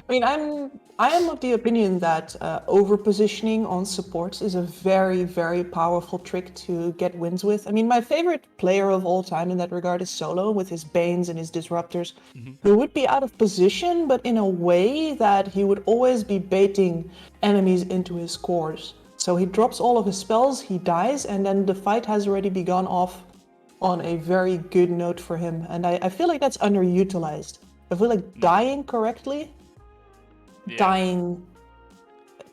I mean, I am of the opinion that over positioning on supports is a very, very powerful trick to get wins with. I mean, my favorite player of all time in that regard is Solo with his Banes and his Disruptors, Mhm. who would be out of position, but in a way that he would always be baiting enemies into his cores. So he drops all of his spells, he dies, and then the fight has already begun off on a very good note for him. And I feel like that's underutilized. I feel like Mm. dying correctly, Yeah. dying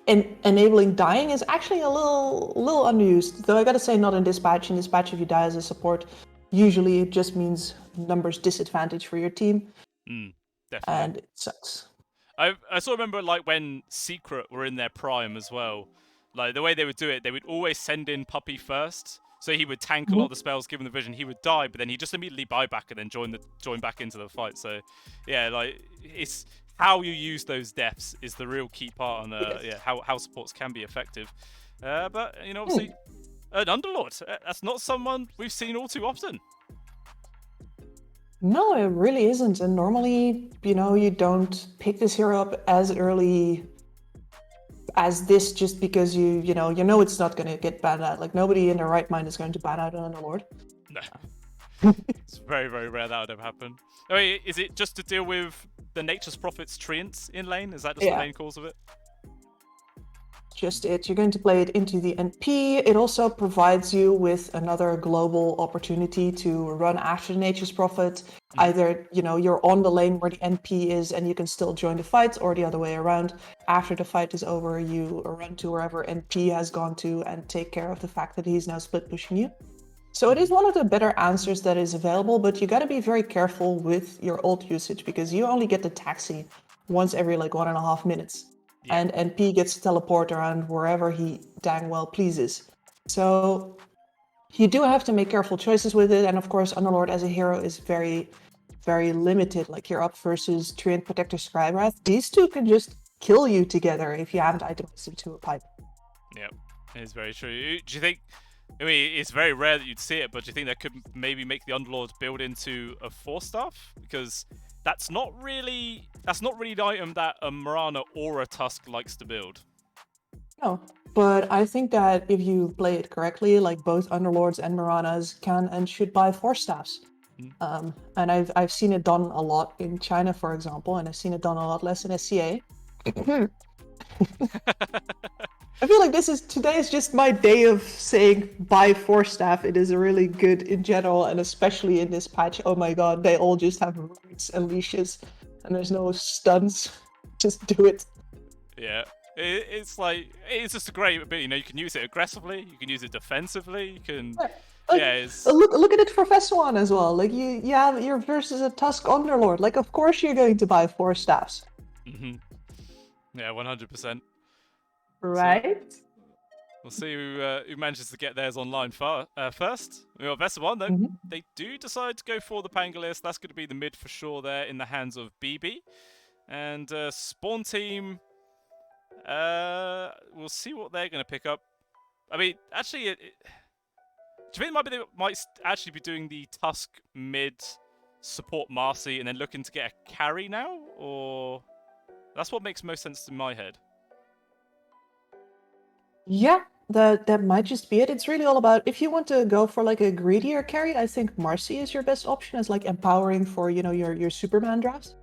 and enabling dying is actually a little underused. Though I gotta say, not in dispatch. In dispatch, if you die as a support, usually it just means numbers disadvantage for your team, Definitely. and it sucks. I sort of remember like when Secret were in their prime as well. Like the way they would do it, they would always send in Puppy first. So he would tank a lot of the spells, given the vision. He would die, but then he'd just immediately buy back and then join back into the fight. So, yeah, like it's how you use those deaths is the real key part on Yes. yeah how supports can be effective. But you know, Hmm. obviously, an Underlord. That's not someone we've seen all too often. No, it really isn't. And normally, you don't pick this hero up as early as this just because you know it's not going to get banned out. Like nobody in their right mind is going to ban out an Underlord. No, it's very very rare that would ever happen. I mean, is it just to deal with the Nature's Prophets treants in lane? Is that just the Yeah. main cause of it? Just it. You're going to play it into the NP. It also provides you with another global opportunity to run after Nature's Prophet. Mm-hmm. Either, you're on the lane where the NP is and you can still join the fight, or the other way around. After the fight is over, you run to wherever NP has gone to and take care of the fact that he's now split pushing you. So it is one of the better answers that is available, but you got to be very careful with your ult usage because you only get the taxi once every like 1.5 minutes. Yeah. And NP gets to teleport around wherever he dang well pleases. So you do have to make careful choices with it. And of course, Underlord as a hero is very, very limited. Like you're up versus Treant Protector Skyrath. These two can just kill you together if you haven't itemized them to a pipe. Yeah, it is very true. Do you think? I mean, it's very rare that you'd see it, but do you think that could maybe make the Underlord build into a 4-staff? Because that's not really the item that a Marana or a Tusk likes to build. No, but I think that if you play it correctly, like both Underlords and Maranas can and should buy 4 staffs. And I've seen it done a lot in China, for example, and I've seen it done a lot less in SCA. I feel like today is just my day of saying buy 4 staff. It is really good in general, and especially in this patch. Oh my god, they all just have roots and leashes, and there's no stuns. Just do it. Yeah. It's like it's just a great bit. You know, you can use it aggressively, you can use it defensively, you can. Like, Yeah, it's. look at it for Vessuwan as well. Like you're versus a Tusk Underlord. Like of course you're going to buy 4 staffs. Yeah, 100%. So Right? we'll see who manages to get theirs online first. We got Vessuwan though. Mhm. They do decide to go for the Pangolius. That's going to be the mid for sure there in the hands of BB. And Spawn Team, we'll see what they're going to pick up. I mean, actually, do you think they might actually be doing the Tusk mid support Marcy and then looking to get a carry now? Or that's what makes most sense in my head. Yeah, that might just be it. It's really all about if you want to go for like a greedier carry, I think Marcy is your best option as like empowering for your Superman drafts.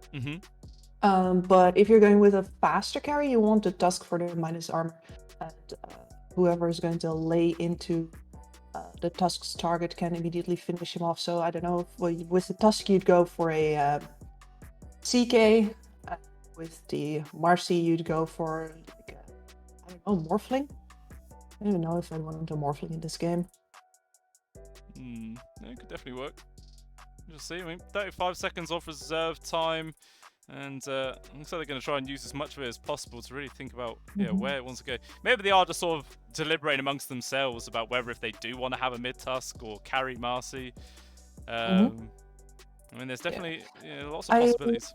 But if you're going with a faster carry, you want the Tusk for the minus armor, and whoever is going to lay into the Tusk's target can immediately finish him off. So I don't know, with the Tusk you'd go for a CK. With the Marcy you'd go for like I don't know, Morphling. I don't even know if I want a Morphling in this game. Yeah, it could definitely work. We'll see. I mean, 35 seconds off reserve time. And looks like they're going to try and use as much of it as possible to really think about where it wants to go. Maybe they are just sort of deliberating amongst themselves about whether if they do want to have a mid-tusk or carry Marcy. I mean, there's definitely lots of possibilities.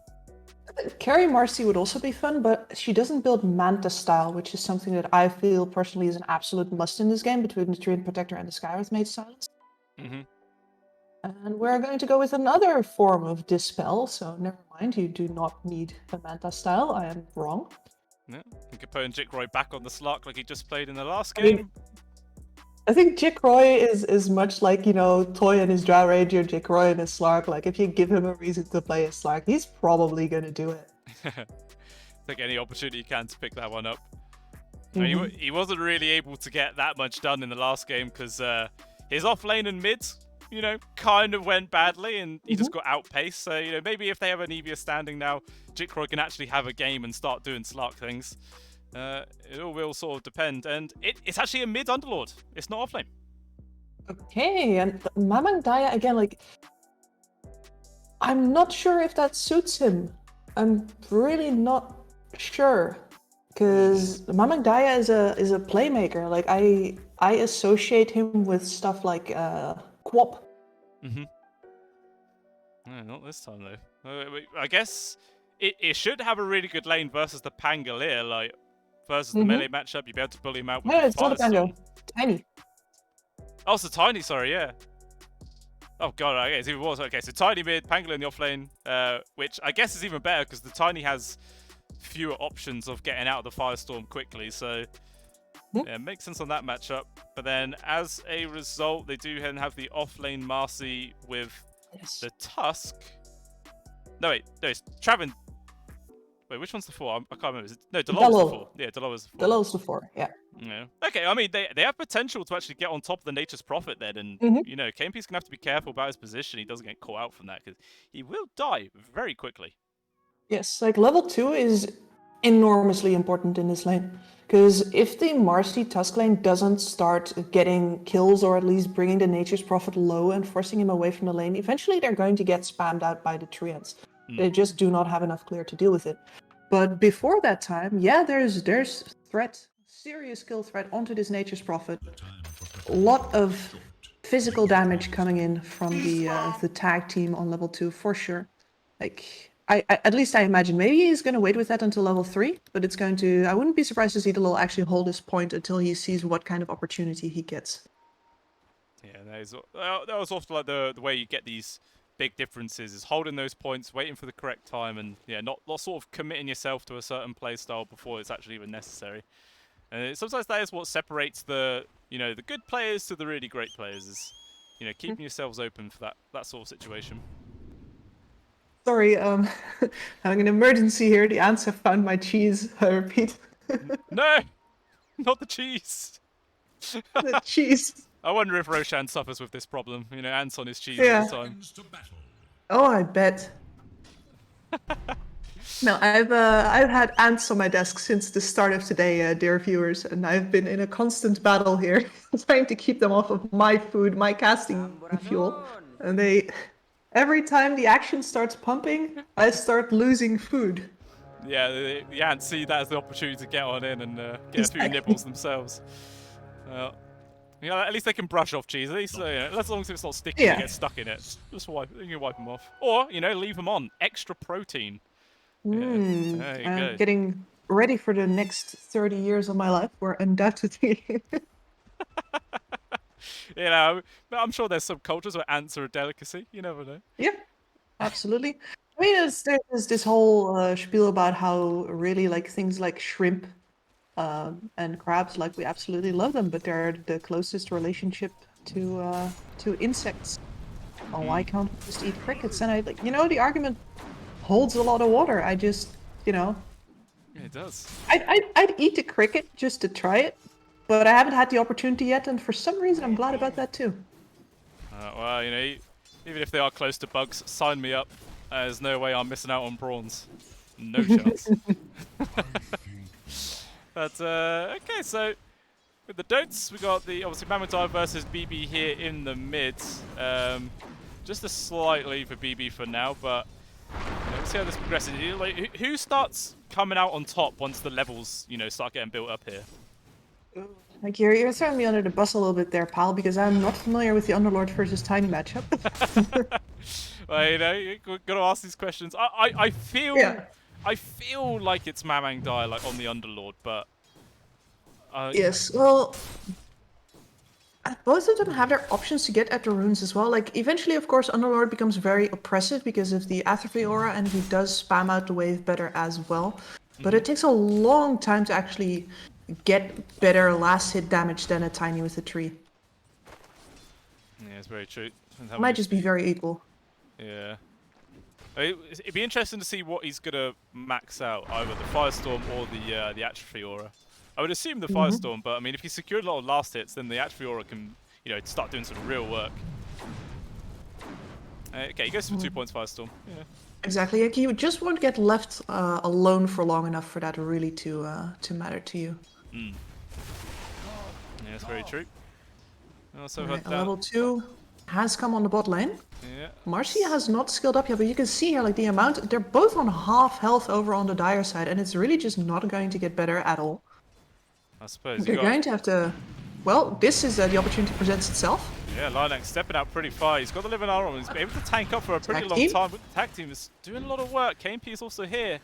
Carry Marcy would also be fun, but she doesn't build Manta style, which is something that I feel personally is an absolute must in this game between the Treant Protector and the Skywrath Mage styles. And we're going to go with another form of Dispel, so never mind. mind, you do not need a Manta style. I am wrong. Yeah, you could put in Jikroy back on the Slark like he just played in the last I game. mean, I think Jikroy is much like, Toy and his Drow Ranger, Jikroy and his Slark. Like, if you give him a reason to play a Slark, he's probably going to do it. Take any opportunity you can to pick that one up. I mean, he wasn't really able to get that much done in the last game because his off lane and mid, kind of went badly and he just got outpaced. So, maybe if they have an Eevee standing now, Jikroy can actually have a game and start doing Slark things. It all will sort of depend. And it's actually a mid Underlord. It's not off lane. Okay, and Mamang Daya, again, like, I'm not sure if that suits him. I'm really not sure. Because Mamang Daya is a playmaker. Like, I associate him with stuff like Quap. No, not this time though. I guess it should have a really good lane versus the Pangolier, like versus the melee matchup. You'd be able to bully him out with No, the it's not a Pango. Tiny. Oh, it's a Tiny, sorry, yeah. Oh god, I guess it was. Okay, so Tiny mid, Pangolier in the offlane, which I guess is even better because the Tiny has fewer options of getting out of the Firestorm quickly, so yeah, makes sense on that matchup. But then as a result, they do then have the offlane Marcy with the Tusk. No, it's Travin. Wait, which one's the 4? I can't remember. No, Delol's the 4. Yeah, Delol's the 4. Delol's the 4, yeah. Yeah. Okay, I mean, they have potential to actually get on top of the Nature's Prophet then, and, KMP's going to have to be careful about his position. He doesn't get caught out from that, because he will die very quickly. Yes, like level 2 is enormously important in this lane. Because if the Marcy Tusk lane doesn't start getting kills, or at least bringing the Nature's Prophet low and forcing him away from the lane, eventually they're going to get spammed out by the Treants. They just do not have enough clear to deal with it. But before that time, yeah, there's threat, serious kill threat onto this Nature's Prophet. A lot of physical damage coming in from the tag team on level 2 for sure. Like, at least I imagine maybe he's going to wait with that until level 3, but it's going to. I wouldn't be surprised to see Delol actually hold his point until he sees what kind of opportunity he gets. Yeah, that was often like the way you get these big differences, is holding those points, waiting for the correct time, and not sort of committing yourself to a certain playstyle before it's actually even necessary. And sometimes that is what separates the the good players to the really great players, is keeping yourselves open for that sort of situation. Sorry, having an emergency here. The ants have found my cheese. I repeat. No, not the cheese. The cheese. I wonder if Roshan suffers with this problem. Ants on his cheese all the time. Oh, I bet. No, I've had ants on my desk since the start of today, dear viewers, and I've been in a constant battle here, trying to keep them off of my food, my casting fuel, and every time the action starts pumping, I start losing food. Yeah, the ants see that as the opportunity to get on in and get a few nibbles themselves. At least they can brush off cheese. At least, as long as it's not sticky and gets stuck in it, just you can wipe them off, or leave them on. Extra protein. There you go. Getting ready for the next 30 years of my life, where undoubtedly. I'm sure there's some cultures where ants are a delicacy. You never know. Yeah, absolutely. I mean, there's this whole spiel about how really like things like shrimp and crabs, like we absolutely love them, but they're the closest relationship to insects. Well, why can't we just eat crickets? And the argument holds a lot of water. I just, Yeah, it does. I'd eat a cricket just to try it, but I haven't had the opportunity yet, and for some reason I'm glad about that too. Well, even if they are close to bugs, sign me up. There's no way I'm missing out on prawns. No chance. But, okay, so with the don'ts, we got obviously Mamadai versus BB here in the mid. Just a slight lead for BB for now, but let's see how this progresses. Like, who starts coming out on top once the levels, start getting built up here? Like, you're throwing me under the bus a little bit there, pal, because I'm not familiar with the Underlord versus Tiny matchup. Well, you gotta ask these questions. I feel like it's Mamang Dai, like on the Underlord, but yes, well, Both of them have their options to get at the runes as well. Like, eventually, of course, Underlord becomes very oppressive because of the Atrophy aura, and he does spam out the wave better as well. But it takes a long time to actually get better last hit damage than a Tiny with a tree. Yeah, it's very true. It might just be very equal. Yeah. It'd be interesting to see what he's gonna max out, either the Firestorm or the Atrophy aura. I would assume the Firestorm, but I mean, if he secured a lot of last hits, then the Atrophy aura can, start doing some real work. Okay, he goes for 2 points Firestorm. Yeah. Exactly. Like, you just won't get left alone for long enough for that really to matter to you. Yeah, that's very true. Also, right, level 2 has come on the bot lane. Yeah. Marcy has not skilled up yet, but you can see here, like, the amount, they're both on half health over on the Dire side, and it's really just not going to get better at all. I suppose they're going to have to, well, this is the opportunity presents itself. Yeah, Linex stepping out pretty far. He's got the living armor. He's been able to tank up for a pretty long time. But the tag team is doing a lot of work. KMP is also here.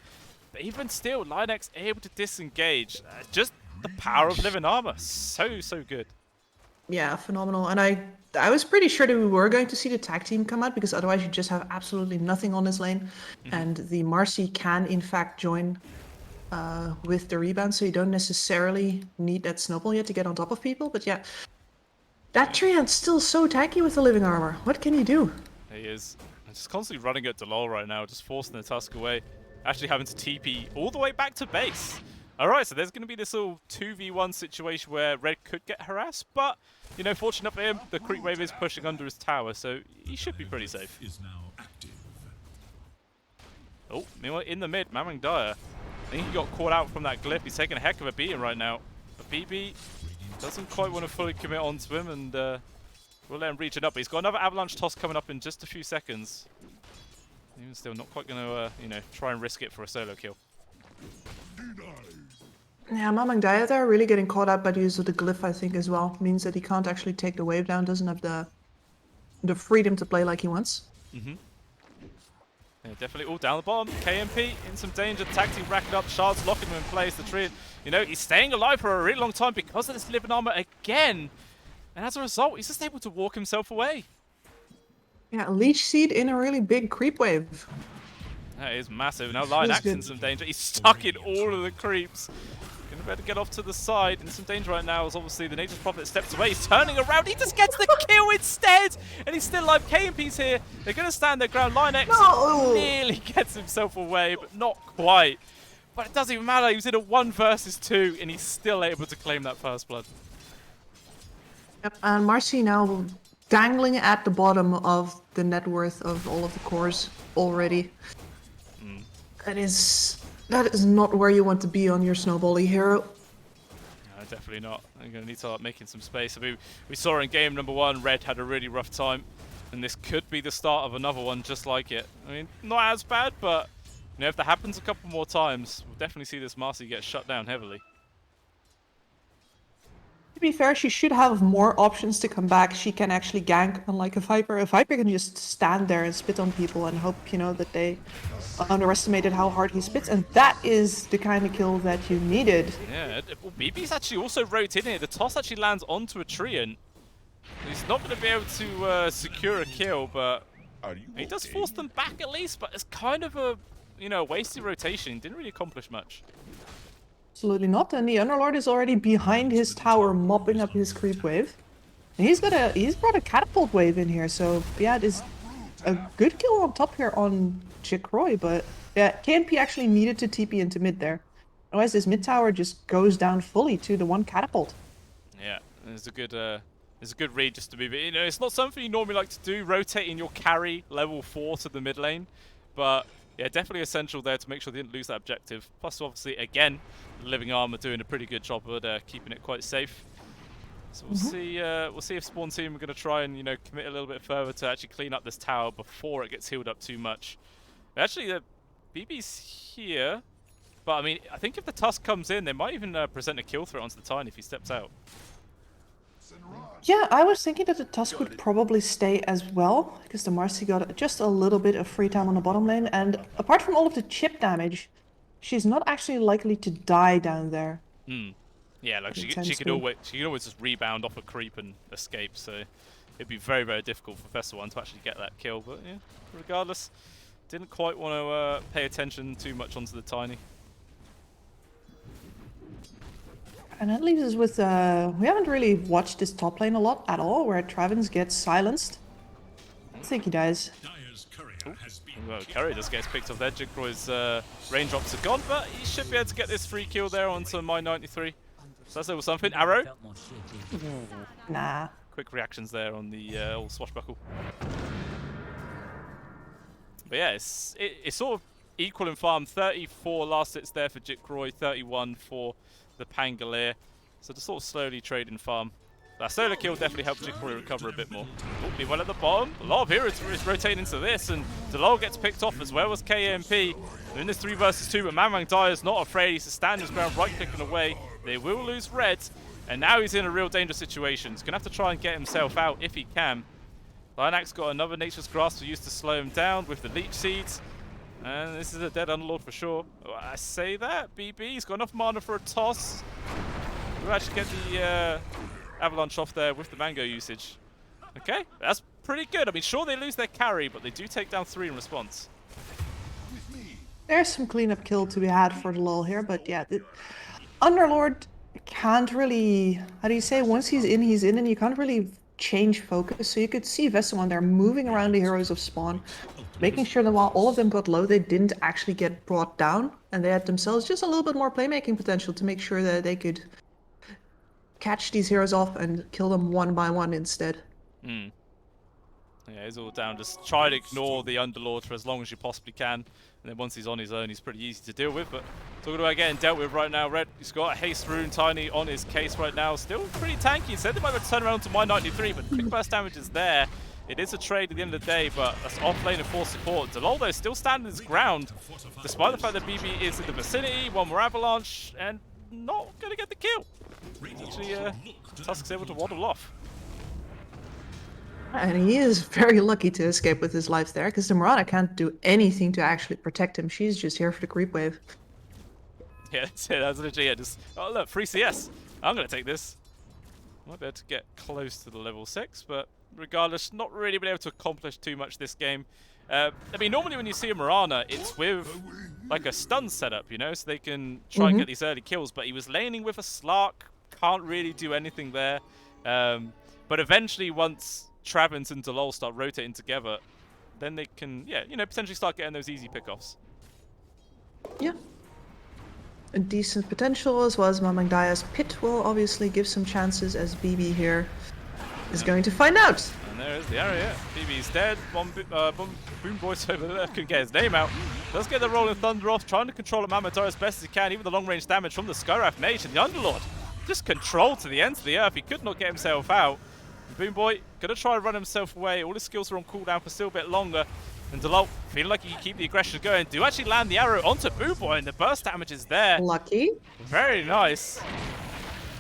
But even still, Linex able to disengage. Just the power of living armor. So good. Yeah, phenomenal. And I was pretty sure that we were going to see the tag team come out, because otherwise you just have absolutely nothing on this lane. And the Marcy can, in fact, join with the rebound, so you don't necessarily need that snowball yet to get on top of people. But yeah, that Treant's still so tanky with the living armor. What can he do? He is. I'm just constantly running at Delol right now, just forcing the Tusk away. Actually having to TP all the way back to base. Alright, so there's going to be this little 2v1 situation where Red could get harassed, but, fortunate for him, the creep wave is pushing under his tower, so he should be pretty safe. Oh, meanwhile, in the mid, Mamang Dire. I think he got caught out from that glyph. He's taking a heck of a beating right now. But BB doesn't quite want to fully commit onto him, and we'll let him reach it up. But he's got another avalanche toss coming up in just a few seconds. Even still, not quite going to, try and risk it for a solo kill. Yeah, Mamang Dire there really getting caught out by the use of the glyph, I think, as well. Means that he can't actually take the wave down, doesn't have the freedom to play like he wants. Yeah, definitely all down the bottom. KMP in some danger. Tag team racking up. Shards locking him in place. The tree, he's staying alive for a really long time because of this living armor again. And as a result, he's just able to walk himself away. Yeah, Leech Seed in a really big creep wave. That is massive. Now Linex in some danger. He's stuck in all of the creeps. Gonna be able to get off to the side. In some danger right now is obviously the Nature's Prophet steps away. He's turning around. He just gets the kill instead. And he's still alive. KMP's here. They're gonna stand their ground. Linex nearly gets himself away, but not quite. But it doesn't even matter. He was in a 1 versus 2, and he's still able to claim that first blood. Yep, and Marcy now dangling at the bottom of the net worth of all of the cores already. That is not where you want to be on your snowbally hero. No, definitely not. I'm going to need to start making some space. I mean, we saw in game number 1, Red had a really rough time, and this could be the start of another one just like it. I mean, not as bad, but if that happens a couple more times, we'll definitely see this Marcy get shut down heavily. To be fair, she should have more options to come back. She can actually gank, unlike a Viper. A Viper can just stand there and spit on people and hope, that they underestimated how hard he spits. And that is the kind of kill that you needed. Yeah, well, BB's actually also rotating here. The toss actually lands onto a tree, and he's not going to be able to secure a kill, but he does force them back at least. But it's kind of a, wasted rotation. Didn't really accomplish much. Absolutely not, and the Underlord is already behind his tower, mopping up his creep wave. And he's brought a catapult wave in here, so yeah, it is a good kill on top here on Jacroy, but yeah, KMP actually needed to TP into mid there. Otherwise, this mid tower just goes down fully to the one catapult. Yeah, it's a good read just to move it. It's not something you normally like to do, rotating your carry level 4 to the mid lane, but yeah, definitely essential there to make sure they didn't lose that objective. Plus, obviously, again, the living armor doing a pretty good job at keeping it quite safe. So we'll see. We'll see if Spawn Team are going to try and commit a little bit further to actually clean up this tower before it gets healed up too much. But actually, the BB's here, but I mean, I think if the Tusk comes in, they might even present a kill threat onto the Tiny if he steps out. Yeah, I was thinking that the Tusk would probably stay as well, because the Marcy got just a little bit of free time on the bottom lane, and apart from all of the chip damage, she's not actually likely to die down there. Yeah, like But she could always just rebound off a creep and escape. So it'd be very, very difficult for Vessuwan to actually get that kill. But yeah, regardless, didn't quite want to pay attention too much onto the Tiny. And that leaves us with, we haven't really watched this top lane a lot at all, where Travens gets silenced. I think he dies. Well, Curry just gets picked off there. Jigcroy's raindrops are gone, but he should be able to get this free kill there onto my 93. So that's a little something. Arrow? Nah. Quick reactions there on the old swashbuckle. But yeah, it's sort of equal in farm. 34 last hits there for Jigcroy, 31 for the Pangolier. So just sort of slowly trading farm. That solo kill definitely helped Jigcroy recover a bit more. Oh, meanwhile at the bottom, a lot of heroes is rotating into this, and Delol gets picked off as well as KMP. They're in this 3 versus 2, but Mamang Dire's not afraid. He's to stand his ground, right-clicking away. They will lose red, and now he's in a real dangerous situation. He's going to have to try and get himself out if he can. Lionax got another Nature's Grasp used to slow him down with the Leech Seeds. And this is a dead Underlord for sure. I say that. BB's got enough mana for a toss. We'll actually get the Avalanche off there with the Mango usage. Okay, that's pretty good. I mean, sure, they lose their carry, but they do take down 3 in response. There's some cleanup kill to be had for the lull here, but yeah, the Underlord can't really, how do you say, once he's in, and you can't really change focus. So you could see Vessuwan there moving around the heroes of spawn, making sure that while all of them got low, they didn't actually get brought down, and they had themselves just a little bit more playmaking potential to make sure that they could catch these heroes off and kill them one by one instead. Yeah, he's all down. Just try to ignore the Underlord for as long as you possibly can. And then once he's on his own, he's pretty easy to deal with. But talking about getting dealt with right now, Red, he's got a Haste Rune Tiny on his case right now. Still pretty tanky. Said they might have to turn around to my 93, but quick burst damage is there. It is a trade at the end of the day, but that's off lane and full support. Delol, though, still standing his ground, despite the fact that BB is in the vicinity. One more Avalanche, and not going to get the kill. Actually, Tusk's able to waddle off. And he is very lucky to escape with his life there, because the Mirana can't do anything to actually protect him. She's just here for the creep wave. Yeah, that's literally it. Just, oh look, free CS. I'm going to take this. Might be able to get close to the level 6, but regardless, not really been able to accomplish too much this game. I mean, normally when you see a Mirana, it's with like a stun setup, you know, so they can try and get these early kills, but he was laning with a Slark, can't really do anything there. But eventually, once Travens and Delol start rotating together, then they can, yeah, you know, potentially start getting those easy pickoffs. Yeah. A decent potential, as well as Mamang Dire's pit will obviously give some chances, as BB here is going to find out. And there is the arrow, yeah. BB's dead. Boom Voice over there couldn't get his name out. Does get the Rolling Thunder off, trying to control Mamang Dire as best as he can, even the long-range damage from the Skywrath Mage and the Underlord. Just controlled to the ends of the earth. He could not get himself out. Boom Boy gonna try and run himself away. All his skills are on cooldown for still a bit longer. And Delol feeling like he can keep the aggression going. Do actually land the arrow onto Boom Boy, and the burst damage is there. Lucky. Very nice.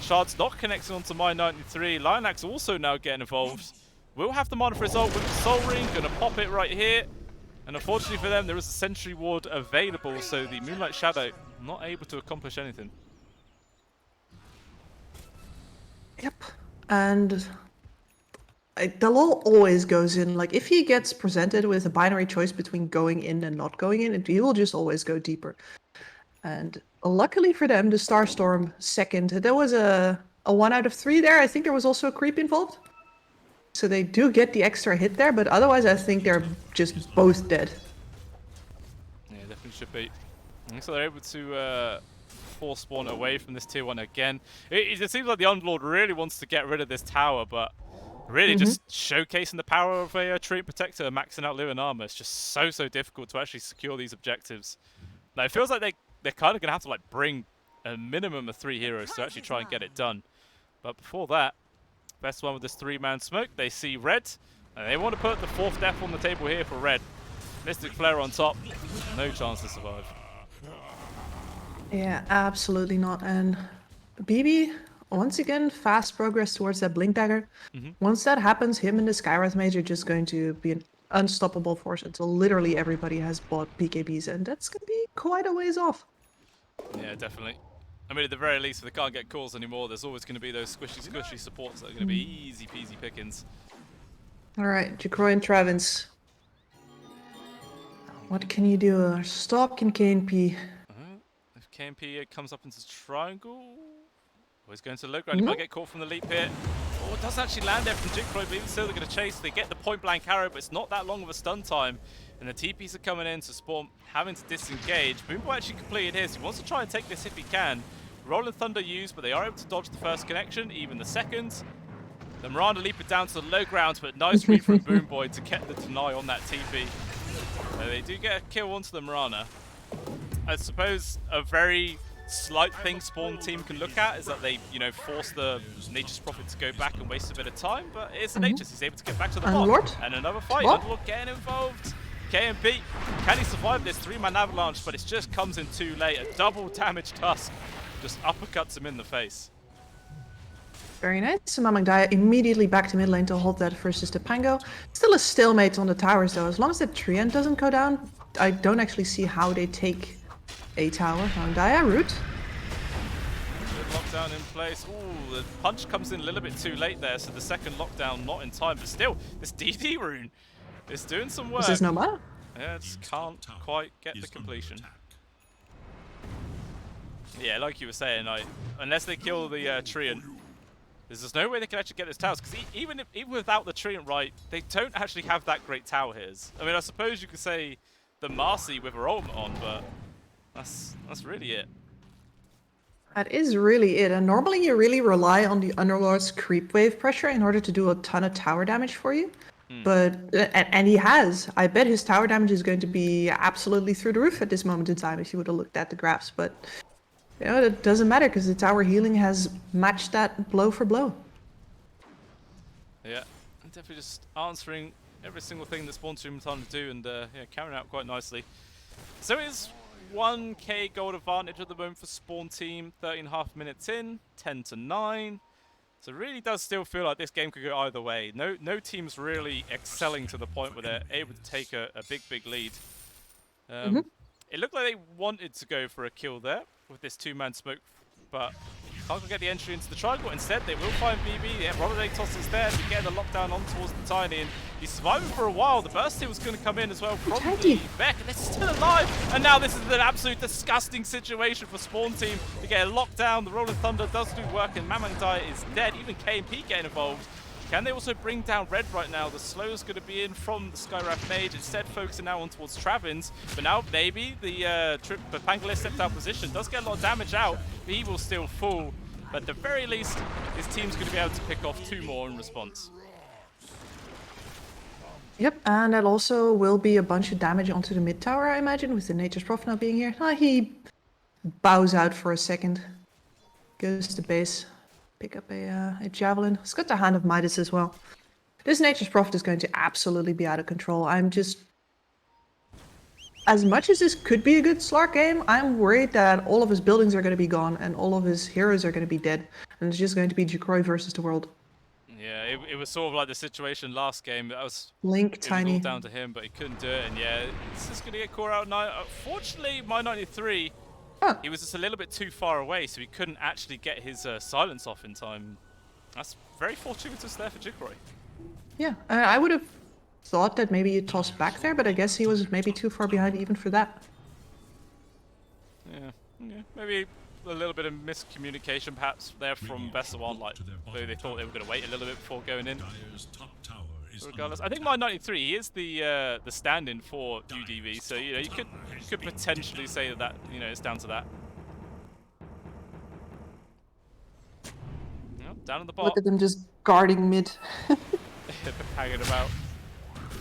Shard's not connecting onto my 93. Lionax also now getting involved. We'll have the mana for his ult with the Soul Ring. Gonna pop it right here. And unfortunately for them, there is a Sentry Ward available, so the Moonlight Shadow not able to accomplish anything. Yep. And Delol always goes in, like, if he gets presented with a binary choice between going in and not going in, he will just always go deeper. And luckily for them, the Starstorm second, there was a 1 out of 3 there. I think there was also a creep involved. So they do get the extra hit there, but otherwise I think they're just both dead. Yeah, definitely should be. So they're able to force spawn away from this tier 1 again. It seems like the Underlord really wants to get rid of this tower, but really just showcasing the power of a Treant Protector, maxing out Living Armor. It's just so difficult to actually secure these objectives. Now, it feels like they're kind of going to have to like bring a minimum of 3 heroes to actually try and get it done. But before that, best one with this 3-man smoke, they see red, and they want to put the 4th death on the table here for red. Mystic Flare on top, no chance to survive. Yeah, absolutely not. And BB, once again, fast progress towards that Blink Dagger. Once that happens, him and the Skywrath Mage are just going to be an unstoppable force until literally everybody has bought PKBs, and that's going to be quite a ways off. Yeah, definitely. I mean, at the very least, if they can't get calls anymore, there's always going to be those squishy supports that are going to be easy peasy pickings. All right, Jacroy and Travins. What can you do? Stop can KNP. If KNP comes up into triangle, he's going to the low ground. He might get caught from the leap here. Oh, it does actually land there from Jicroy, but even still they're going to chase. They get the point blank arrow, but it's not that long of a stun time. And the TPs are coming in to spawn, having to disengage. Boomboy actually completed his. He wants to try and take this if he can. Rolling Thunder used, but they are able to dodge the first connection, even the second. The Miranda leap it down to the low ground, but nice read from Boomboy to get the deny on that TP. They do get a kill onto the Mirana. I suppose a very slight thing Spawn team can look at is that they, force the Nature's Prophet to go back and waste a bit of time, but it's the Nature's. He's able to get back to the bot. And another fight. Underlord getting involved. KMP, can he survive this 3-man avalanche? But it just comes in too late. A double damage Tusk just uppercuts him in the face. Very nice. Mamangdaya immediately back to mid lane to hold that versus the Pango. Still a stalemate on the towers though. As long as the Treant doesn't go down, I don't actually see how they take a tower. Mamangdaya, root. Good lockdown in place. Ooh, the punch comes in a little bit too late there, so the second lockdown not in time. But still, this DD rune is doing some work. This is no matter. Yeah, just can't quite get the completion. Yeah, like you were saying, unless they kill the Treant, there's just no way they can actually get this towers. Because even without the Treant right, they don't actually have that great tower hits. I mean, I suppose you could say the Marcy with her ultimate on, but that's really it. That is really it. And normally you really rely on the Underlord's creep wave pressure in order to do a ton of tower damage for you. But, and he has. I bet his tower damage is going to be absolutely through the roof at this moment in time if you would have looked at the graphs. But, it doesn't matter because the tower healing has matched that blow for blow. Yeah, definitely just answering every single thing that Spawn Team trying to do and carrying out quite nicely. So it's 1k gold advantage at the moment for Spawn Team, 13.5 minutes in, 10-9. So it really does still feel like this game could go either way. No team's really excelling to the point where they're able to take a big lead. It looked like they wanted to go for a kill there with this 2-man smoke, but can't get the entry into the triangle. Instead, they will find BB. Yeah, Roderick is there to get the lockdown on towards the Tiny, and he's surviving for a while. The burst here was going to come in as well from the Beck, and they're still alive. And now this is an absolute disgusting situation for Spawn Team to get a lockdown. The Rolling Thunder does do work, and Mamangdaya is dead. Even KMP getting involved. Can they also bring down Red right now? The slow is going to be in from the Skywrath Mage, instead focusing now on towards Travins. But now maybe the Pangolin stepped out position, does get a lot of damage out, but he will still fall. But at the very least, his team's going to be able to pick off 2 more in response. Yep, and that also will be a bunch of damage onto the mid tower, I imagine, with the Nature's Prophet not being here. He bows out for a second, goes to base. Pick up a javelin. It's got the Hand of Midas as well. This Nature's Prophet is going to absolutely be out of control. I'm just... As much as this could be a good Slark game, I'm worried that all of his buildings are going to be gone and all of his heroes are going to be dead. And it's just going to be Jacroy versus the world. Yeah, it was sort of like the situation last game. That was Link, Tiny. It was all down to him, but he couldn't do it. And yeah, it's just going to get caught out now. Fortunately, my 93... He was just a little bit too far away, so he couldn't actually get his silence off in time. That's very fortuitous there for Jicroy. Yeah, I would have thought that maybe you tossed back there, but I guess he was maybe too far behind even for that. Yeah, maybe a little bit of miscommunication perhaps there from Vessuwan, like they thought they were going to wait a little bit before going in. Regardless, I think my 93, he is the stand-in for UDV, so you could potentially say that it's down to that. Down at the bottom. Look at them just guarding mid. Hanging about.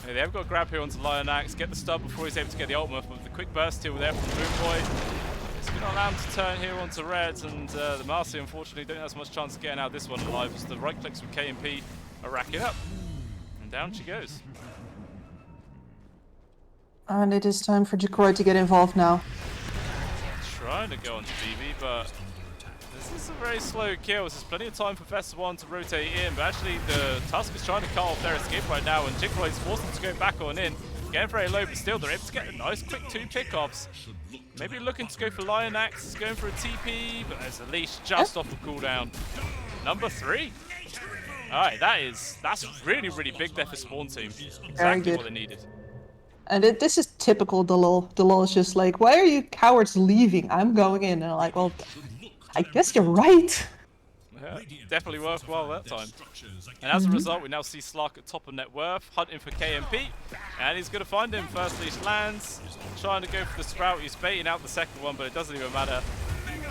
They have got a grab here onto Lion Axe, get the stun before he's able to get the ultimate with the quick burst heal there from Moonboy. It's going to allow him to turn here onto Red, and the Marcy unfortunately don't have as much chance of getting out this one alive as the right clicks from KMP are racking up. Down she goes. And it is time for Jacroy to get involved now. Trying to go onto BB, but this is a very slow kill. There's plenty of time for Vessuwan to rotate in, but actually the Tusk is trying to cut off their escape right now, and Jacroy is forced them to go back on in. Getting very low, but still they're able to get a nice quick 2 pickoffs. Maybe looking to go for Lion Axe. He's going for a TP, but there's a leash just off the cooldown. Number 3. Alright, that's really, really big there for Spawn team. Exactly what they needed. And this is typical Delul. Delul is just like, why are you cowards leaving? I'm going in. And I'm like, well, I guess you're right. Yeah, definitely worthwhile that time. And as a result, we now see Slark at top of net worth, hunting for KMP, and he's going to find him. First leash lands, trying to go for the Sprout. He's baiting out the second one, but it doesn't even matter.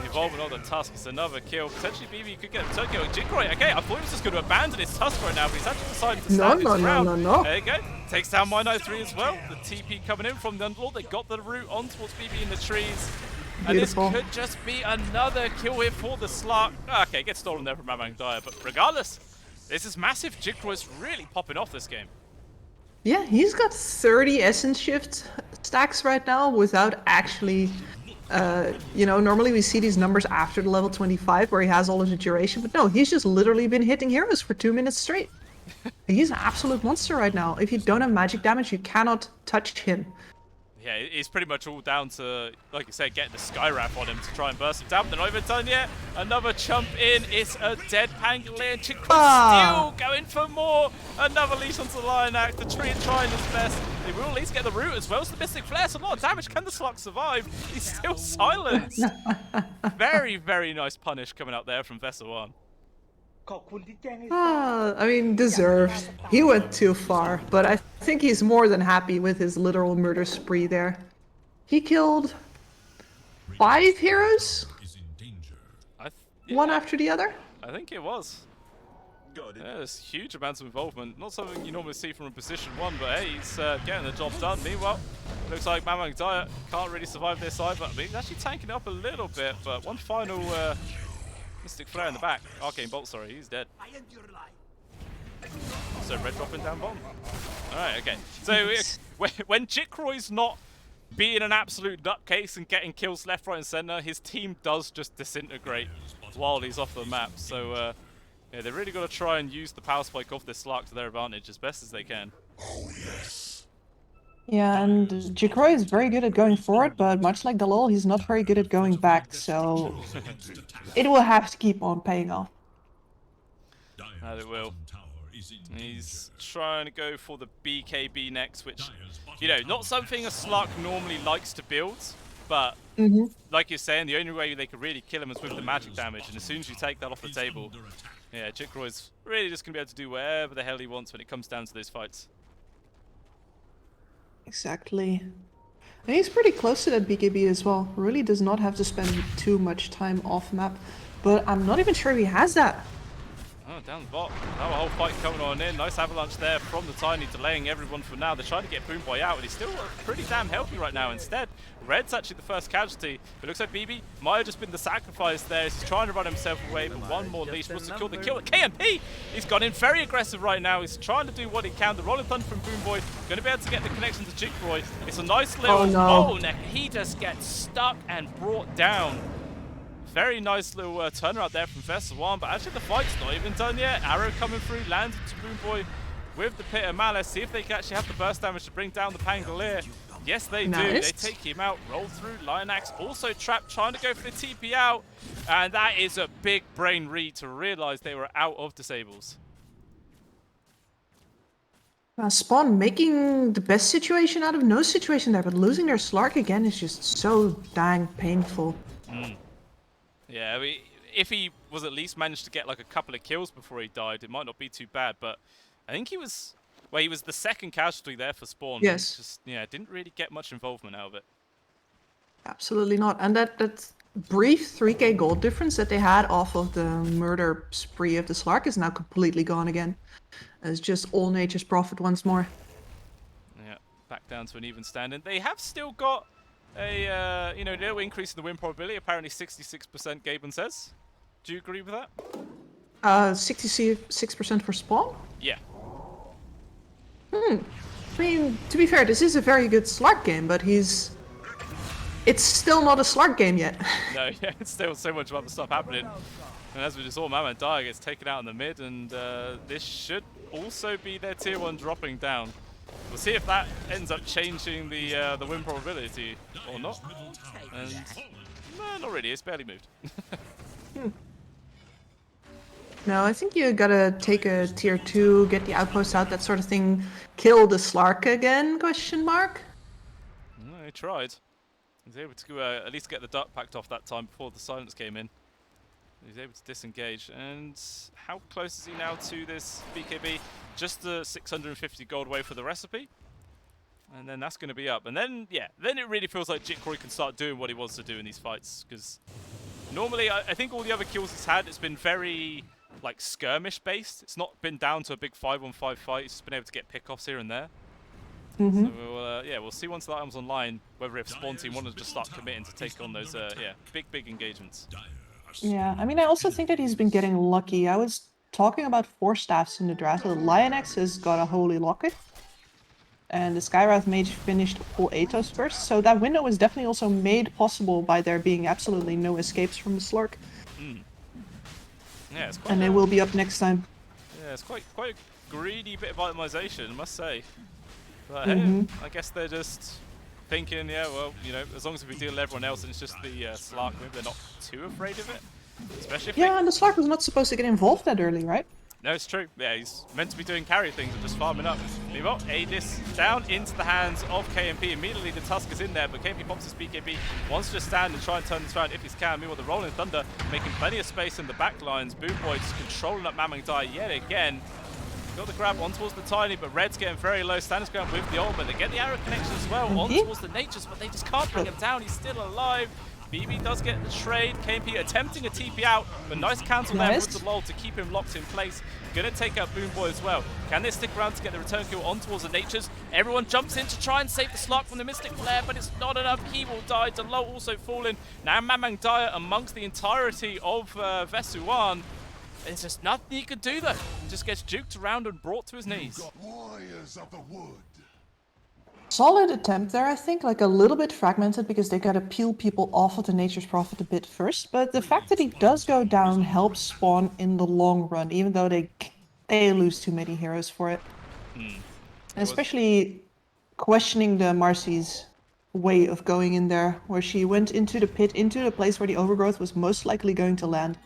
Evolving on the Tusk, it's another kill. Potentially BB could get a third kill. Jikroy, okay, I thought he was just going to abandon his Tusk right now, but he's actually decided to stand his ground. No. There you go. Takes down My93 as well. The TP coming in from the Underlord. They got the route on towards BB in the trees. And this could just be another kill here for the Slark. Okay, gets stolen there from Mamang Dyer, but regardless, this is massive. Jikroy's really popping off this game. Yeah, he's got 30 Essence Shift stacks right now without actually... normally we see these numbers after the level 25 where he has all of the duration, but no, he's just literally been hitting heroes for 2 minutes straight. He's an absolute monster right now. If you don't have magic damage, you cannot touch him. Yeah, it's pretty much all down to, like you said, getting the Skywrath on him to try and burst him down. But they're not even done yet. Another chump in. It's a dead Pangolier. Jikroy still going for more. Another leash onto the Lion Axe. The tree trying his best. They will at least get the root as well as the Mystic Flare. So a lot of damage. Can the Slark survive? He's still silenced. Very, very nice punish coming out there from Vessuwan. I mean, deserved. He went too far, but I think he's more than happy with his literal murder spree there. He killed 5 heroes? One after the other? I think it was. Yeah, there's huge amounts of involvement. Not something you normally see from a position 1, but hey, he's getting the job done. Meanwhile, looks like Mamang Dyer can't really survive this side, but he's actually tanking up a little bit. But one final Mystic Flare in the back. Arcane Bolt, sorry, he's dead. So red dropping down bottom. Alright, okay. So when Jikroy's not being an absolute nutcase and getting kills left, right and centre, his team does just disintegrate while he's off the map. So yeah, they've really got to try and use the power spike off this Slark to their advantage as best as they can. Yeah, and Jikroy is very good at going forward, but much like Delul, he's not very good at going back, so it will have to keep on paying off. And it will. He's trying to go for the BKB next, which, not something a Slark normally likes to build, but like you're saying, the only way they could really kill him is with the magic damage, and as soon as you take that off the table, yeah, Jikroy's really just going to be able to do whatever the hell he wants when it comes down to those fights. Exactly. And he's pretty close to that BKB as well. Really does not have to spend too much time off map. But I'm not even sure if he has that. Oh, down the bot. Now a whole fight coming on in. Nice avalanche there from the Tiny, delaying everyone for now. They're trying to get Boom Boy out, and he's still pretty damn healthy right now. Instead, Red's actually the first casualty. It looks like BB might have just been the sacrifice there. He's trying to run himself away, but one more leash will secure the kill. KMP! He's gone in very aggressive right now. He's trying to do what he can. The Rolling Thunder from Boom Boy going to be able to get the connection to Jikroy. It's a nice little bottleneck. He just gets stuck and brought down. Very nice little turnaround there from Vessuwan, but actually the fight's not even done yet. Arrow coming through, landed to Boom Boy with the Pit of Malice. See if they can actually have the burst damage to bring down the Pangolier. Yes, they do. They take him out, roll through. Lion Axe also trapped, trying to go for the TP out. And that is a big brain read to realize they were out of disables. Spawn making the best situation out of no situation there, but losing their Slark again is just so dang painful. Yeah, I mean, if he was at least managed to get like a couple of kills before he died, it might not be too bad. But I think he was the second casualty there for Spawn. Yes. Just, didn't really get much involvement out of it. Absolutely not. And that brief 3k gold difference that they had off of the murder spree of the Slark is now completely gone again. It's just all nature's prophet once more. Yeah, back down to an even standing. They have still got a little increase in the win probability. Apparently 66%, Gaben says. Do you agree with that? 66% for Spawn? Yeah. I mean, to be fair, this is a very good Slark game, but it's still not a Slark game yet. No, yeah, it's still so much other stuff happening. And as we just saw, Mamang Dyer gets taken out in the mid, and this should also be their tier 1 dropping down. We'll see if that ends up changing the win probability or not. And no, not really. It's barely moved. No, I think you gotta take a tier 2, get the outpost out, that sort of thing. Kill the Slark again, question mark? No, he tried. He was able to at least get the duck packed off that time before the silence came in. He was able to disengage. And how close is he now to this BKB? Just the 650 gold away for the recipe. And then that's going to be up. And then, yeah, then it really feels like Jitcroy can start doing what he wants to do in these fights. Because normally, I think all the other kills he's had, it's been very like skirmish based. It's not been down to a big 5-on-5 fight. He's just been able to get pickoffs here and there. So we'll see once the item's online whether if Spawn Team want to just start committing to take on those big engagements. Yeah, I mean, I also think that he's been getting lucky. I was talking about 4 staffs in the draft. The Lionex has got a Holy Locket, and the Skywrath Mage finished full Atos first. So that window was definitely also made possible by there being absolutely no escapes from the Slurk. Yeah, it's quite and they will be up next time. Yeah, it's quite a greedy bit of itemization, I must say. But hey, I guess they're just thinking, yeah, well, you know, as long as we deal with everyone else and it's just the Slark, maybe they're not too afraid of it. Especially if and the Slark was not supposed to get involved that early, right? No, it's true. Yeah, he's meant to be doing carry things and just farming up. Meanwhile, Aegis down into the hands of KMP. Immediately the Tusk is in there, but KMP pops his BKB, wants to just stand and try and turn this around if he can. Meanwhile, the Rolling Thunder making plenty of space in the back lines. Boomboy just controlling up Mamang Dai yet again. Got the grab on towards the Tiny, but Red's getting very low. Standard's going with the ultimate. They get the arrow connection as well on towards the Natures, but they just can't bring him down. He's still alive. BB does get the trade. KMP attempting a TP out, but nice cancel there with the lull to keep him locked in place. Gonna take out Boomboy as well. Can they stick around to get the return kill on towards the Natures? Everyone jumps in to try and save the Slark from the Mystic Flare, but it's not enough. He will die. Delo also falling. Now Mamang Daya amongst the entirety of Vessuwan. There's just nothing he could do though. He just gets juked around and brought to his knees. Warriors of the wood. Solid attempt there, I think, like a little bit fragmented because they gotta peel people off of the Nature's Prophet a bit first. But the fact that he does go down helps Spawn in the long run, even though they lose too many heroes for it. And especially questioning the Marcy's way of going in there, where she went into the pit, into the place where the overgrowth was most likely going to land.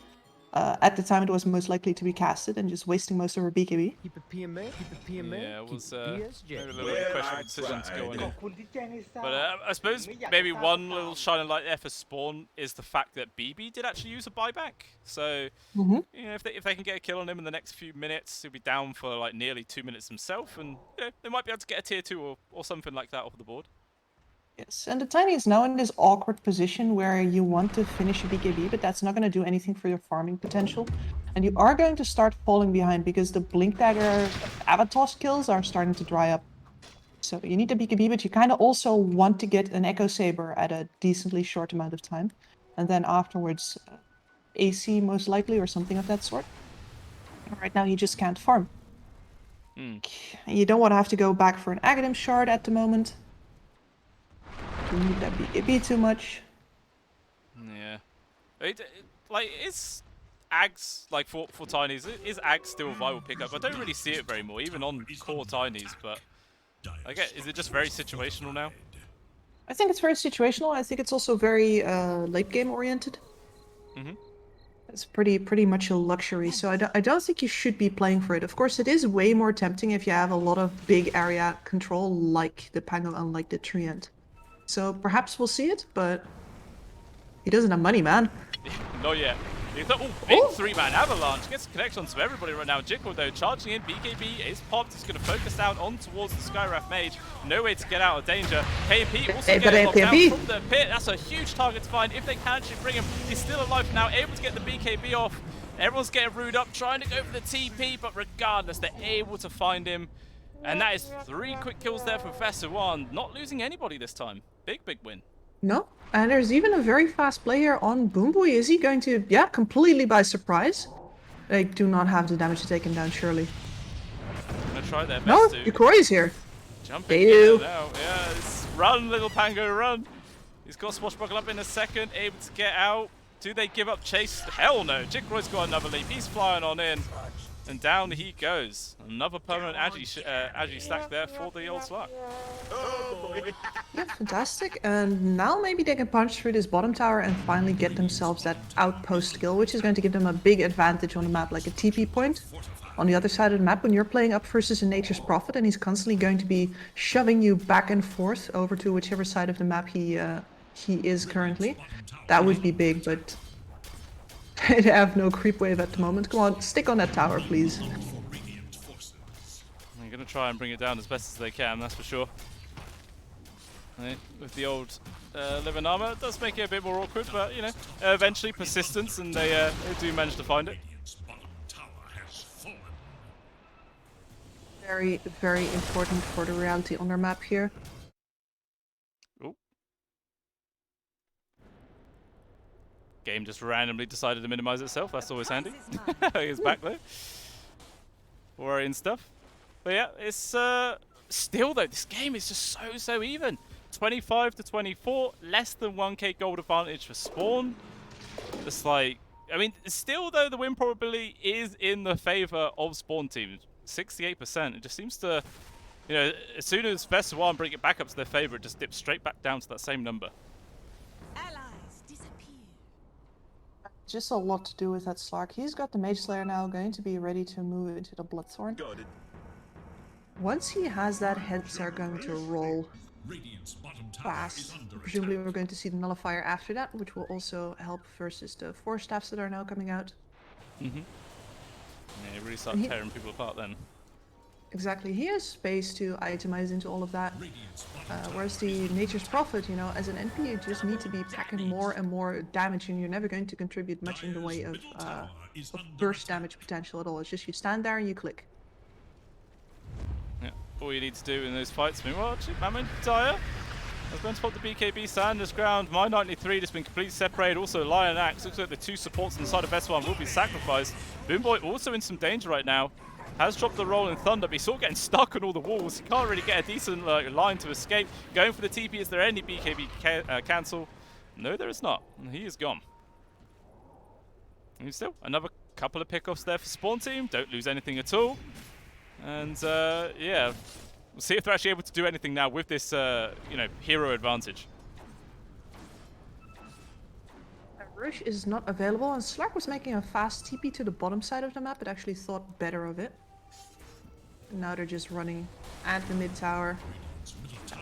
At the time, it was most likely to be casted and just wasting most of her BKB. Keep it PMA, keep it PMA. Yeah, it was maybe a little bit of a questionable decision to go on in. But I suppose maybe one little shining light there for Spawn is the fact that BB did actually use a buyback. So you know, if they can get a kill on him in the next few minutes, he'll be down for like nearly 2 minutes himself, and you know, they might be able to get a tier 2 or something like that off the board. Yes, and the Tiny is now in this awkward position where you want to finish a BKB, but that's not going to do anything for your farming potential. And you are going to start falling behind because the Blink Dagger Avatos kills are starting to dry up. So you need the BKB, but you kind of also want to get an Echo Saber at a decently short amount of time. And then afterwards, AC most likely or something of that sort. Right now you just can't farm. You don't want to have to go back for an Aghanim Shard at the moment. You need that BKB too much. Yeah. Like, is Ags, like for Tinies, is Ags still a viable pickup? I don't really see it very more, even on core Tinies, but I get, is it just very situational now? I think it's very situational. I think it's also very late game oriented. It's pretty much a luxury, so I don't think you should be playing for it. Of course, it is way more tempting if you have a lot of big area control like the Pango and like the Treant. So perhaps we'll see it, but he doesn't have money, man. Not yet. Oh, big 3-man avalanche. Gets connections to everybody right now. Jikko, though, charging in. BKB is popped. He's going to focus down on towards the Skywrath Mage. No way to get out of danger. KMP also getting knocked down from the pit. That's a huge target to find. If they can actually bring him, he's still alive now, able to get the BKB off. Everyone's getting rude up, trying to go for the TP, but regardless, they're able to find him. And that is 3 quick kills there for Vessuwan. Not losing anybody this time. Big win. No, and there's even a very fast player on Boomboy. Is he going to, completely by surprise? They do not have the damage to take him down, surely. I'm gonna try their best No, to Yukori's here. jumping in now. Yeah, run, little Pango, run. He's got Swashbuckle up in a second, able to get out. Do they give up chase? Hell no. Jikroy's got another leap. He's flying on in. And down he goes. Another permanent Agi stack there for the old Slark. Yeah, fantastic. And now maybe they can punch through this bottom tower and finally get themselves that outpost skill, which is going to give them a big advantage on the map, like a TP point. On the other side of the map, when you're playing up versus a Nature's Prophet, and he's constantly going to be shoving you back and forth over to whichever side of the map he is currently, that would be big, but they have no creep wave at the moment. Come on, stick on that tower, please. They're going to try and bring it down as best as they can, that's for sure. With the old living armor, it does make it a bit more awkward, but you know, eventually persistence, and they do manage to find it. Very, very important for the reality on their map here. Ooh. Game just randomly decided to minimize itself. That's always handy. It's back though. Worrying stuff. But yeah, it's still though, this game is just so even. 25 to 24, less than 1k gold advantage for Spawn. It's like, I mean, still though, the win probability is in the favor of Spawn team. 68%. It just seems to, you know, as soon as Vessuwan bring it back up to their favor, it just dips straight back down to that same number. Allies disappear. Just a lot to do with that Slark. He's got the Mage Slayer now, going to be ready to move into the Bloodthorn. Once he has that, heads are going to roll fast. Presumably we're going to see the Nullifier after that, which will also help versus the Force Staffs that are now coming out. Mm-hmm. Yeah, you really start tearing people apart then. Exactly. He has space to itemize into all of that. Whereas the Nature's Prophet, you know, as an NP, you just need to be packing more and more damage, and you're never going to contribute much in the way of burst damage potential at all. It's just you stand there and you click. Yeah, all you need to do in those fights. Meanwhile, Mammon, Dire. I was going to pop the BKB Sanders ground. My 93 just been completely separated. Also, Lion Axe. Looks like the two supports on the side of Vessuwan will be sacrificed. Boomboy also in some danger right now. Has dropped the roll in Thunder, but he's sort of getting stuck on all the walls. He can't really get a decent line to escape. Going for the TP. Is there any BKB cancel? No, there is not. He is gone. And still, another couple of pickoffs there for Spawn team. Don't lose anything at all. And yeah. We'll see if they're actually able to do anything now with this, you know, hero advantage. Rush is not available, and Slark was making a fast TP to the bottom side of the map, but actually thought better of it. And now they're just running at the mid tower.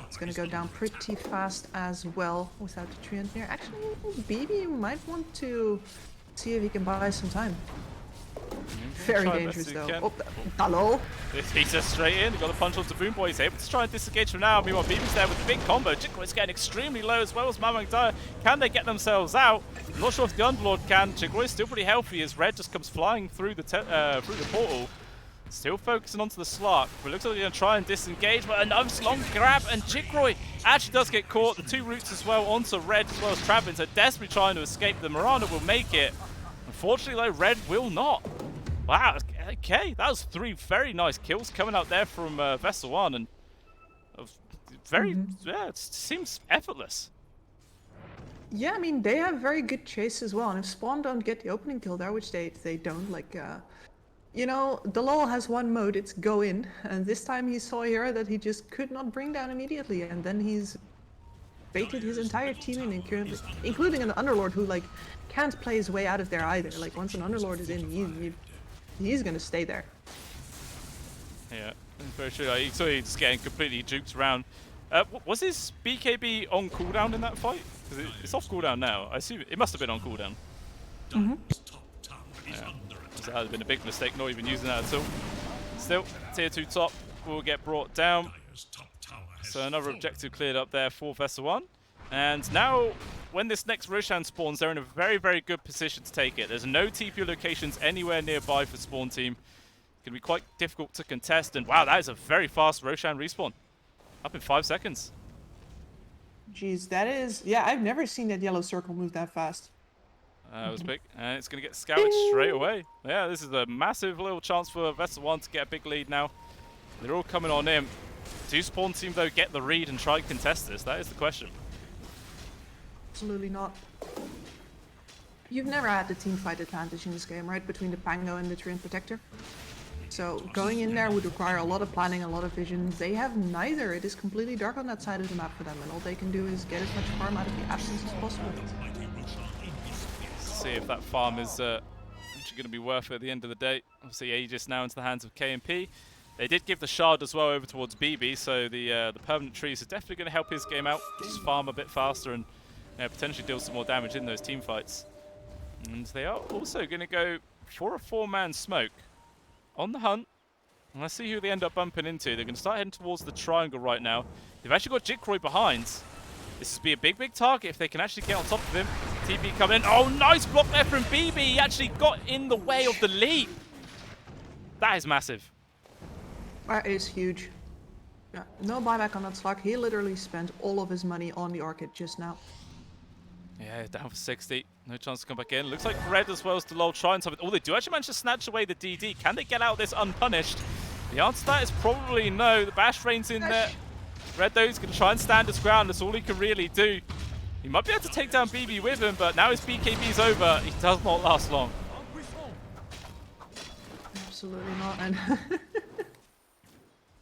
It's gonna go down pretty fast as well without the treant here. Actually, BB might want to see if he can buy some time. Very dangerous though. Oh, hello. He's just straight in. Got a punch onto Boomboy. He's able to try and disengage from now. Meanwhile, BB's there with a big combo. Chikroy's getting extremely low as well as Mamang. Can they get themselves out? I'm not sure if the Underlord can. Chikroy's still pretty healthy as Red just comes flying through the portal. Still focusing onto the Slark, but looks like they're going to try and disengage, but a nice long grab, and Chikroy actually does get caught. The two roots as well onto Red as well as Trappins are desperately trying to escape. The Miranda will make it. Unfortunately, though, Red will not. Wow, okay, that was 3 very nice kills coming out there from Vessuwan, and very, yeah, it seems effortless. Yeah, I mean, they have very good chase as well, and if Spawn don't get the opening kill there, which they don't, like, you know, the LoL has one mode, it's go in, and this time he saw here that he just could not bring down immediately, and then he's baited his entire team in, including an Underlord who, like, can't play his way out of there either. Like, once an Underlord is in, he's gonna stay there. Yeah, very true. Like, so he's getting completely juked around. Was his BKB on cooldown in that fight? Because it's off cooldown now. I assume it must have been on cooldown. Yeah. So that has been a big mistake, not even using that at all. Still, tier 2 top will get brought down. So another objective cleared up there for Vessuwan. And now, when this next Roshan spawns, they're in a very, very good position to take it. There's no TP locations anywhere nearby for Spawn team. It's going to be quite difficult to contest. And wow, that is a very fast Roshan respawn. Up in 5 seconds. Jeez, that is... Yeah, I've never seen that yellow circle move that fast. That was big. And it's going to get scouted straight away. Yeah, this is a massive little chance for Vessuwan to get a big lead now. They're all coming on in. Do Spawn team, though, get the read and try and contest this? That is the question. Absolutely not. You've never had the team fight advantage in this game, right? Between the Pango and the Treant Protector? So going in there would require a lot of planning, a lot of vision. They have neither. It is completely dark on that side of the map for them, and all they can do is get as much farm out of the absence as possible. See if that farm is actually going to be worth it at the end of the day. Obviously, Aegis now into the hands of KMP. They did give the shard as well over towards BB, so the permanent trees are definitely going to help his game out. Just farm a bit faster and potentially deal some more damage in those team fights. And they are also going to go for a 4-man smoke on the hunt. And let's see who they end up bumping into. They're going to start heading towards the triangle right now. They've actually got Jikroy behind. This is be a big target if they can actually get on top of him. TP coming in. Oh, nice block there from BB. He actually got in the way of the leap. That is massive. That is huge. Yeah, no buyback on that slug. He literally spent all of his money on the Orchid just now. Yeah, down for 60. No chance to come back in. Looks like Red as well as Delol trying something. Oh, they do actually manage to snatch away the DD. Can they get out of this unpunished? The answer to that is probably no. The Bash Rain's in there. Red, though, is going to try and stand his ground. That's all he can really do. He might be able to take down BB with him, but now his BKB's over. He does not last long. Absolutely not. And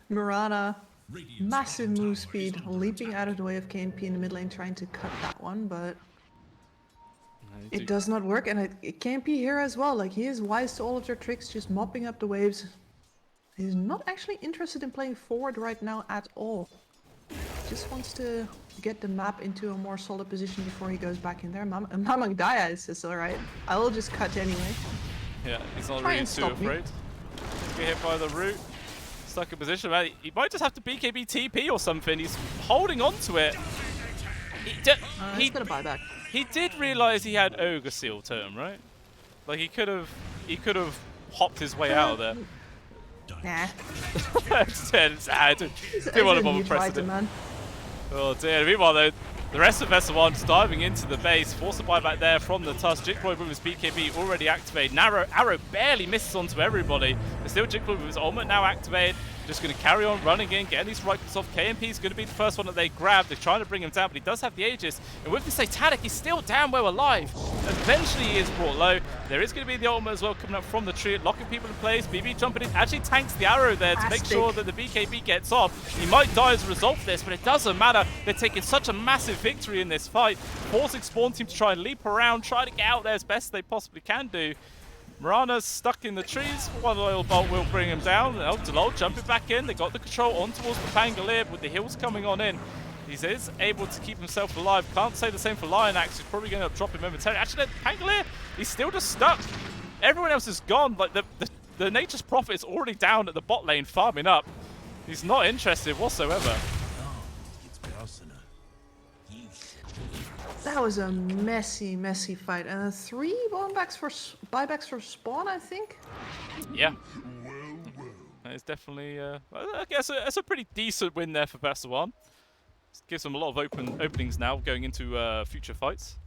Mirana, massive move speed, leaping out of the way of KNP in the mid lane, trying to cut that one, but it does not work. And it KNP here as well. Like, he is wise to all of their tricks, just mopping up the waves. He's not actually interested in playing forward right now at all. Just wants to get the map into a more solid position before he goes back in there. Mamang Daya says, alright, I will just cut anyway. Yeah, he's not really too afraid. Get hit by the root. Stuck in position. Man, he might just have to BKB TP or something. He's holding on to it. He's gonna buy back. He did realize he had Ogre Seal Totem, right? Like he could have hopped his way out of there. Nah. It's sad. Didn't want to bother pressing it. Oh dear. Meanwhile though, the rest of Vessuwan just diving into the base, forced a buyback there from the Tusk. Jikroy with his BKB already activated. Arrow barely misses onto everybody. But still Jikroy with his ultimate now activated. Just going to carry on running in, getting these right off. KMP is going to be the first one that they grab. They're trying to bring him down, but he does have the Aegis. And with the Satanic, he's still damn well alive. Eventually he is brought low. There is going to be the ultimate as well coming up from the tree, locking people in place. BB jumping in, actually tanks the arrow there to make sure that the BKB gets off. He might die as a result of this, but it doesn't matter. They're taking such a massive victory in this fight, forcing Spawn Team to try and leap around, try to get out there as best they possibly can do. Mirana's stuck in the trees. One oil bolt will bring him down. Oh, Delol jumping back in. They got the control on towards the Pangolier with the heals coming on in. He is able to keep himself alive. Can't say the same for Lion Axe. He's probably going to drop him momentarily. Actually, Pangolier, he's still just stuck. Everyone else is gone. Like the Nature's Prophet is already down at the bot lane farming up. He's not interested whatsoever. That was a messy fight. 3 buybacks for Spawn, I think. Yeah. It's definitely, I guess, it's a pretty decent win there for Vessuwan. Gives them a lot of openings now going into future fights.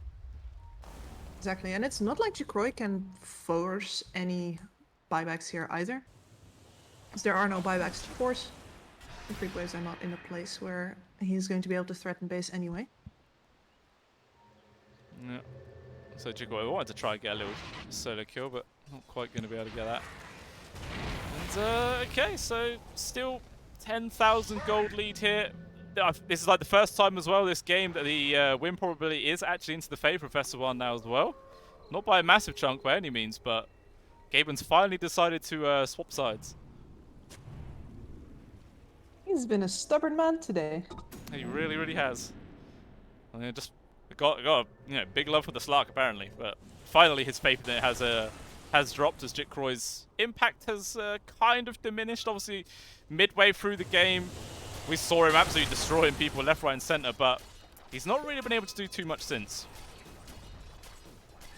Exactly, and it's not like Jikroy can force any buybacks here either. Because there are no buybacks to force. The creep waves are not in a place where he's going to be able to threaten base anyway. Yeah. So Jikroy wanted to try and get a little solo kill, but not quite going to be able to get that. And okay, so still 10,000 gold lead here. This is like the first time as well this game that the win probability is actually into the favour of Vessuwan now as well. Not by a massive chunk by any means, but Gaben's finally decided to swap sides. He's been a stubborn man today. He really, really has. I mean, just got big love for the Slark apparently, but finally his faith in it has dropped as Jikroy's impact has kind of diminished. Obviously, midway through the game, we saw him absolutely destroying people left, right, and center, but he's not really been able to do too much since.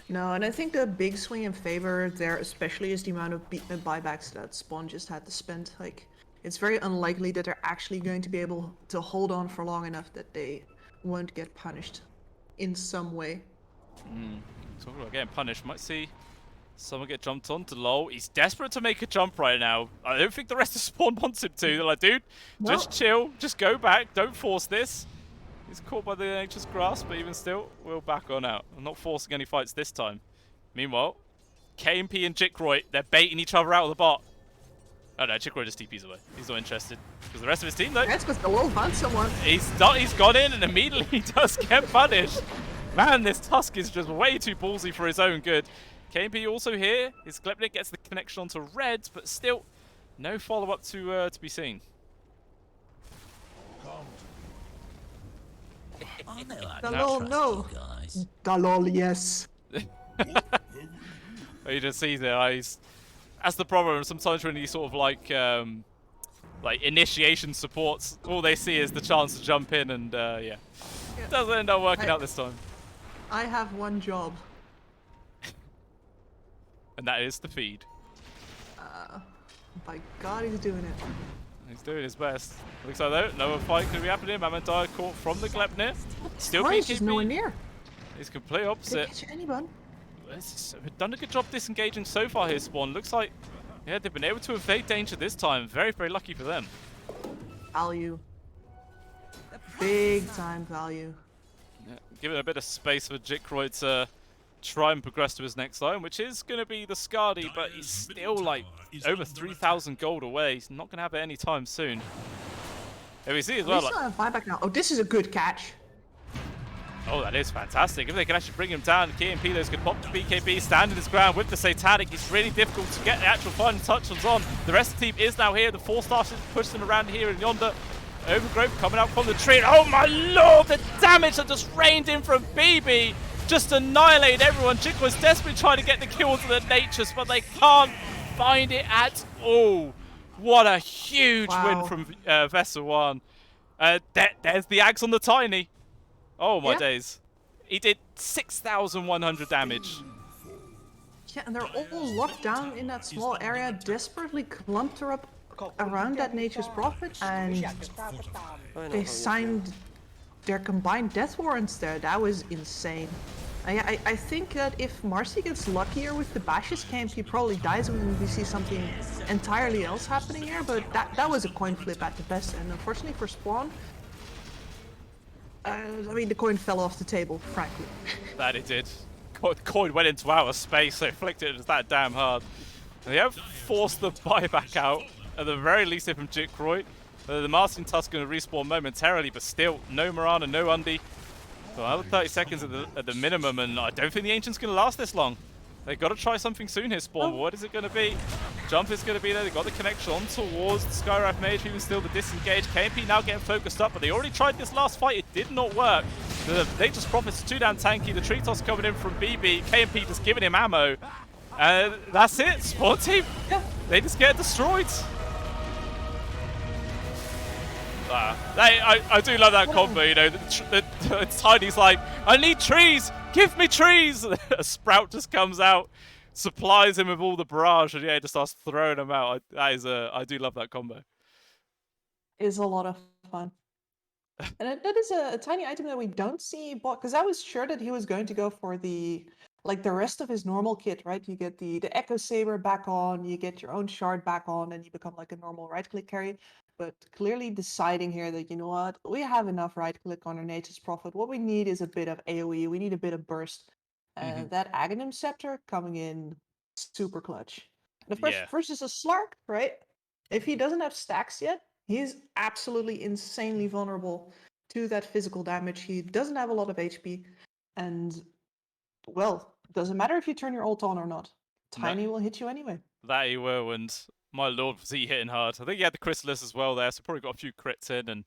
No, and I think the big swing in favor there, especially, is the amount of buybacks that Spawn just had to spend. Like, it's very unlikely that they're actually going to be able to hold on for long enough that they won't get punished in some way. Talking about getting punished, might see someone get jumped on to Lol. He's desperate to make a jump right now. I don't think the rest of Spawn wants him to. They're like, dude, just chill, just go back, don't force this. He's caught by the Nature's Grasp, but even still, we'll back on out. I'm not forcing any fights this time. Meanwhile, KMP and Jikroy, they're baiting each other out of the bot. Oh no, Chickroy just TP's away. He's not interested. Because the rest of his team, though, That's because the little found someone. he's gone in and immediately does get punished. Man, this Tusk is just way too ballsy for his own good. KMP also here. His Glepnik gets the connection onto red, but still no follow-up to be seen. Dalol, no. Dalol, yes. You just see there, that's the problem. Sometimes when you sort of like initiation supports, all they see is the chance to jump in, and yeah, doesn't end up working out this time. I have one job. And that is the feed. By God, he's doing it. He's doing his best. Looks like though, no fight could be happening. Mamandai caught from the Glepnir. Still Christ, he's nowhere BKB. near. He's complete Didn't opposite. catch anyone. We've done a good job disengaging so far here, Spawn. Looks like, yeah, they've been able to evade danger this time. Very, very lucky for them. Value. Big time value. Yeah, giving a bit of space for Jikroy to try and progress to his next line, which is going to be the Skadi, but he's still like over 3,000 gold away. He's not going to have it anytime soon. And we see as well, We still have buyback now. Oh, this is a good catch. oh, that is fantastic. If they can actually bring him down, KMP those could pop the BKB, standing his ground with the Satanic. It's really difficult to get the actual final touchdowns on. The rest of the team is now here. The 4-star push them around here and yonder. Overgrowth coming out from the tree. Oh my lord, the damage that just rained in from BB. Just annihilate everyone. Jik was desperately trying to get the kill to the Natures, but they can't find it at all. What a huge win from Vessuwan. There's the Axe on the Tiny. Oh my days. He did 6,100 damage. Yeah, and they're all locked down in that small area, desperately clumped her up around that Nature's Prophet, and they signed their combined death warrants there. That was insane. I think that if Marcy gets luckier with the bashes camp, he probably dies when we see something entirely else happening here, but that was a coin flip at the best, and unfortunately for Spawn, I mean, the coin fell off the table, frankly. That it did. Coin went into outer space, so flicked it that damn hard. They have forced the buyback out, at the very least from Jikroy. The Martian Tusk going to respawn momentarily, but still, no Mirana, no Undy. So another 30 seconds at the minimum, and I don't think the Ancient's going to last this long. They've got to try something soon here, Spawn. But what is it going to be? Jump is going to be there. They've got the connection on towards the Skywrath Mage, even still the disengage. KMP now getting focused up, but they already tried this last fight. It did not work. The Nature's Prophet's too damn tanky. The tree toss coming in from BB. KMP just giving him ammo. And that's it. Spawn team, they just get destroyed. I do love that combo, you know. Tiny's like, I need trees! Give me trees! A sprout just comes out, supplies him with all the barrage, and yeah, just starts throwing them out. I do love that combo. Is a lot of fun. And that is a tiny item that we don't see bought, because I was sure that he was going to go for the rest of his normal kit, right? You get the Echo Saber back on, you get your own shard back on, and you become like a normal right-click carry. But clearly deciding here that, you know what, we have enough right-click on our Nature's Prophet. What we need is a bit of AoE, we need a bit of burst. And that Aghanim Scepter coming in super clutch. And of course, versus a Slark, right? If he doesn't have stacks yet, he's absolutely insanely vulnerable to that physical damage. He doesn't have a lot of HP. And, well, doesn't matter if you turn your ult on or not. Tiny will hit you anyway. That he will, and my lord, was he hitting hard. I think he had the Chrysalis as well there, so probably got a few crits in, and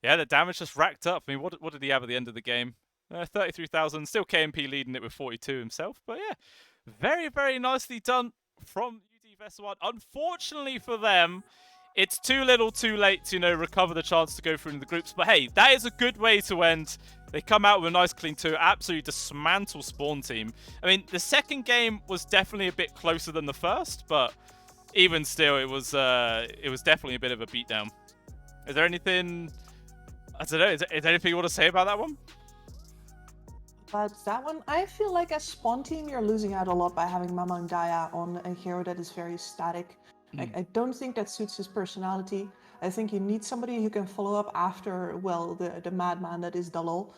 yeah, the damage just racked up. I mean, what did he have at the end of the game? 33,000, still KMP leading it with 42 himself, but yeah, very, very nicely done from UD Vessuwan. Unfortunately for them, it's too little too late to, you know, recover the chance to go through in the groups, but hey, that is a good way to end. They come out with a nice clean 2, absolutely dismantle Spawn team. I mean, the second game was definitely a bit closer than the first, but even still, it was definitely a bit of a beatdown. Is there anything, I don't know, is there anything you want to say about that one? But that one, I feel like as Spawn team, you're losing out a lot by having Mamandaya on a hero that is very static. I don't think that suits his personality. I think you need somebody who can follow up after, well, the madman that is Dalol.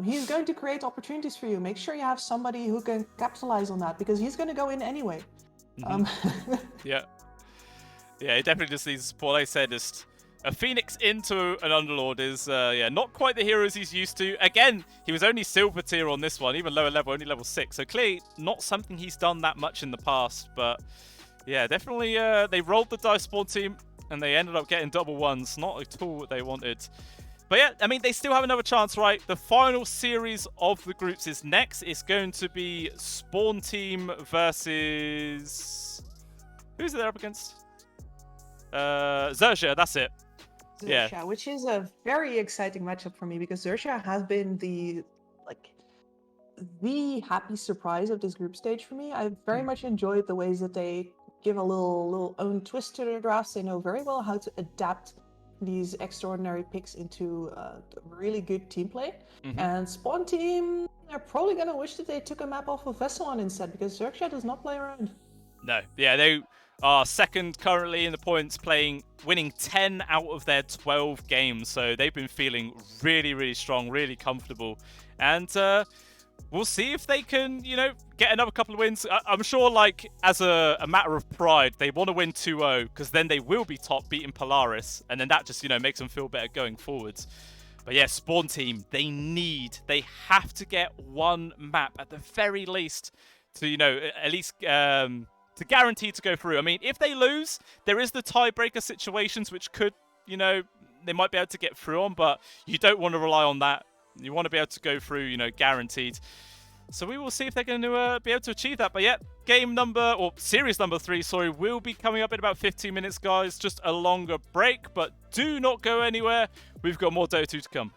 He's going to create opportunities for you. Make sure you have somebody who can capitalize on that, because he's going to go in anyway. Yeah. Yeah, he definitely just needs support. Like I said, just a Phoenix into an Underlord is, yeah, not quite the heroes he's used to. Again, he was only silver tier on this one, even lower level, only level 6. So clearly not something he's done that much in the past. But yeah, definitely they rolled the dice spawn team and they ended up getting double ones. Not at all what they wanted. But yeah, I mean, they still have another chance, right? The final series of the groups is next. It's going to be Spawn Team versus... Who's it they're up against? Xerxia, that's it. Xerxia, Yeah. which is a very exciting matchup for me because Xerxia has been the happy surprise of this group stage for me. I very much enjoyed the ways that they give a little own twist to their drafts. They know very well how to adapt these extraordinary picks into really good team play. And Spawn Team, they're probably going to wish that they took a map off of Vessuwan instead because Xerxia does not play around. No. Yeah, they are second currently in the points, winning 10 out of their 12 games. So they've been feeling really, really strong, really comfortable. And we'll see if they can, get another couple of wins. I'm sure, as a matter of pride, they want to win 2-0 because then they will be top, beating Polaris. And then that just, makes them feel better going forwards. But yeah, Spawn Team, they have to get one map at the very least to, at least to guarantee to go through. I mean, if they lose, there is the tiebreaker situations which could, they might be able to get through on, but you don't want to rely on that. You want to be able to go through, guaranteed. So we will see if they're going to be able to achieve that. But yeah, series number 3, will be coming up in about 15 minutes, guys. Just a longer break, but do not go anywhere. We've got more Dota 2 to come.